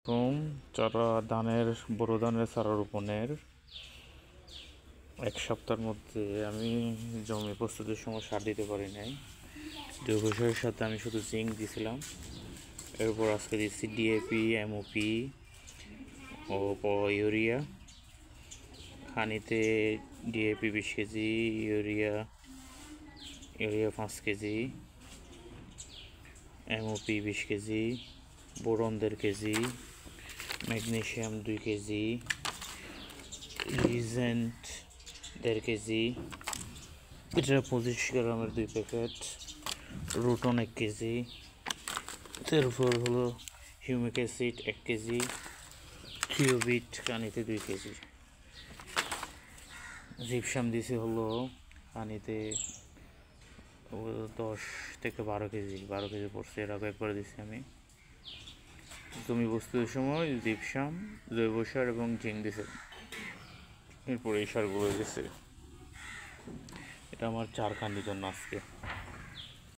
যারা বড় ধানের চারা রোপণের 1 সপ্তাহের মধ্যে আমি জমি প্রস্তুতির সময় সার দিতে পারি নাই। জৈব সারের সাথে আমি শুধু জিঙ্ক দিয়েছিলাম। এরপর আজকে দিচ্ছি ডিএপি, এমওপি ও ইউরিয়া। খানিতে DAP 20 KG, urea 5 KG, MOP 20 KG, boron 1.5 KG, magnesium 2 KG, Regent 1.5 KG, এটা 25 গ্রামের 2 প্যাকেট, রুটন 1 কেজি, তারপর হলো হিউমিক অ্যাসিড 1 কেজি, থিওবিট কানিতে 2 কেজি, জিপসাম দিছি হলো পানিতে 10 থেকে 12 কেজি পড়ছে। এর আগে একবার দিচ্ছি আমি। জমি প্রস্তুতির সময় জিপসাম, জৈব সার এবং জিঙ্ক দিছে। এরপরে এই সারগুলো দিছে। এটা আমার 4 কান্ডির জন্য আজকে।